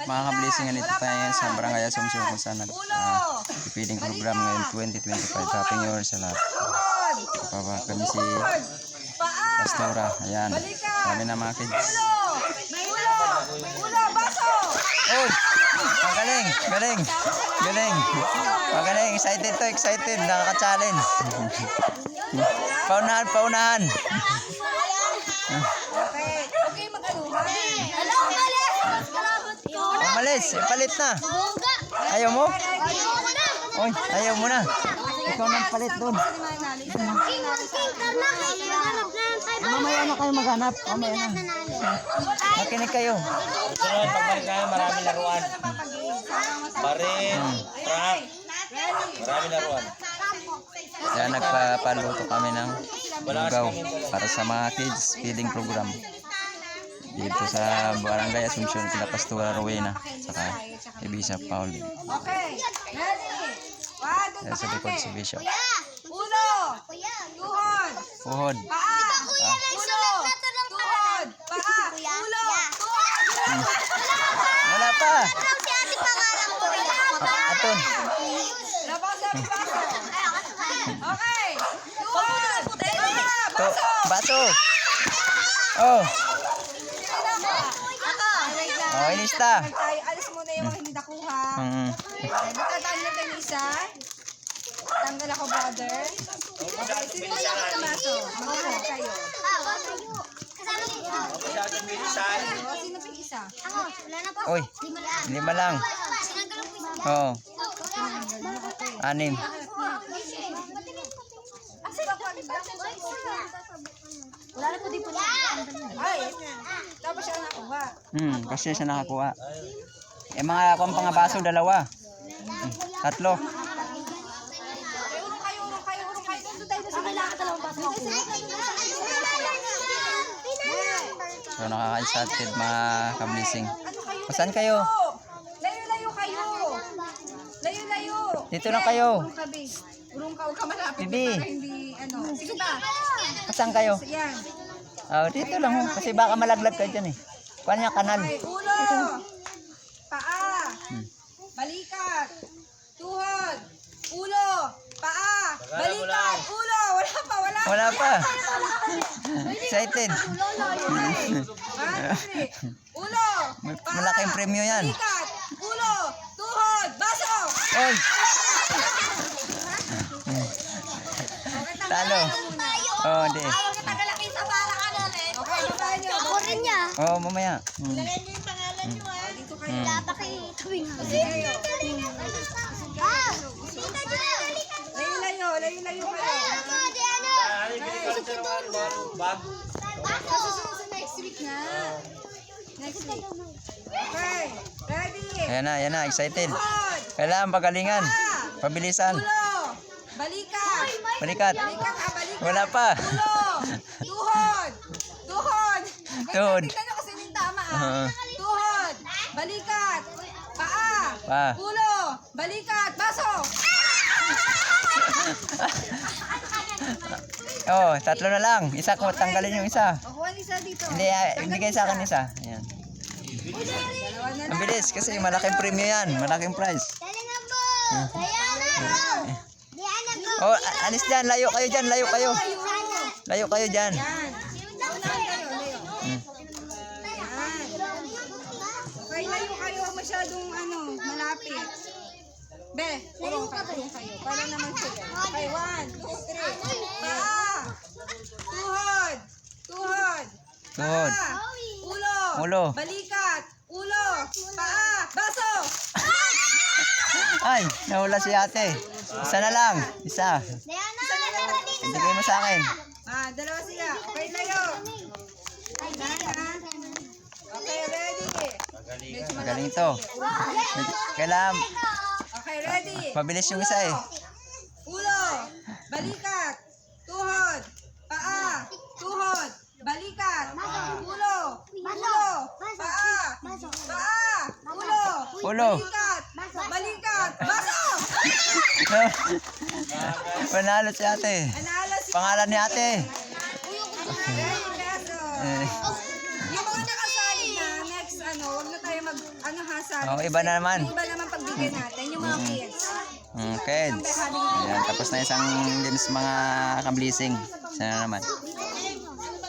Mga ka-blessing, nito tayo ngayon sa Barangay Asumpcion kung saan nag-feeding program ngayon 2025. Happy New Year sa lahat. Papa kami si Pastora. Ayan. Kami na mga kids. Oh! Magaling! Galing! Galing! Magaling! Excited to! Excited! Nakaka-challenge! Paunahan! Paunahan! Okay, mag-aluhan. Umalis! Palit na! Ayaw mo? Oy, ayaw mo na! Ikaw nang palit doon. Mamaya na kayo maghanap. Mamaya na. Makinig kayo. Sunod, pagbalik kayo, marami laruan. Barin, truck, marami laruan. Kaya nagpapaluto kami ng lugaw para sa mga kids feeding program. Dito sa Barangay Asumpcion, kila Pastora Rowena, saka Ibisa Paul. Okay, ready? Kaya sa likod si Bishop. Ulo, tuhod, Puhod. paa, ulo, tuhod, paa, ulo, tuhod. Wala pa. Aton. Labasan, baso. Okay, tuhod, paa, To, baso. baso. Oh. Wait lang. Oh, ilista. Alis muna yung mga hindi nakuha. Matandaan na tayo isa. Tanggal ako, brother. Okay, sino yung ako na baso? Magkakot kayo. Masyadong bilisan. O, sino pa yung isa? Uy, 5 lang. Oh. 6. Wala na po di po na. Ay, tapos siya nakuha. Kasi siya nakakuha. Eh mga pang baso, 2. 3. Urong kayo. Doon tayo sa kailangan dalawang baso. So nakaka-excited mga ka-blessing. Saan kayo? Layo-layo kayo. Layo-layo. Dito lang kayo. Urong ka, huwag ka malapit. Bibi. Para hindi, Sige ba? Saan kayo? Yan. Oh, dito lang ho. Kasi baka malaglag kayo dyan eh. Kuha niya kanal. Okay, ulo. Paa. Balikat. Tuhod. Ulo. Paa. Balikat. Ulo. Wala pa. Wala pa. Excited. Ulo. Paa. Malaking premyo yan. Balikat. Ulo. Tuhod. Baso. Oy! Talo. Oh, di. Okay, baba nyo. Oh, mamaya. Dito kayo. Layo-layo kayo. Bag. Susunod sa next week na. Next week. Okay, ready? Ayan na, excited. Tuhod. Kailangan pagalingan. Paa. Pabilisan. Ulo. Balikat. Balikat. Balikat. Wala pa. Ulo. Tuhod. Tuhod. Tuhod. Tingnan nyo kasi yung tama Tuhod. Balikat. Paa. Pa. Ulo. Balikat. Baso. Oh, 3 na lang. Isa ko, tanggalin yung isa. Kuha isa dito. Hindi, ibigay sa akin isa. Ayan. Dalawa na Ang bilis kasi malaking premyo yan. Malaking prize. Oh, alis dyan. Layo kayo dyan. Layo kayo. Layo kayo dyan. Yan. Unahan kayo. Layo. Yan. Okay, layo kayo. Masyadong malapit. Be, urong kayo. Para naman sila. Okay, 1, 2, 3. Paa. Tuhod. Tuhod. Tuhod. Paa. Ulo. Ulo. Balikat. Ulo. Paa. Baso. Ay, nahula si ate. Isa na lang. Isa. Ibigay mo sa akin. Dalawa sila. Okay, layo. Okay, ready. Magaling to. Kailangan Okay, ready. mabilis yung isa eh. Ulo. Balikat. Tuhod. Paa. Tuhod. Balikat. Ulo. Ulo. Paa. Paa. Ulo. Ulo. Balikat. Balikat. Baso. Panalo si ate. Analo si Pangalan ni ate. Ready, Beso. Yung mga nakasali na, next, wag na tayo mag, sabi. Oh, iba na naman. Yung iba naman pagbigyan natin, yung mga kids. Kids. Ayan, tapos na isang din sa mga kablising. Sana naman.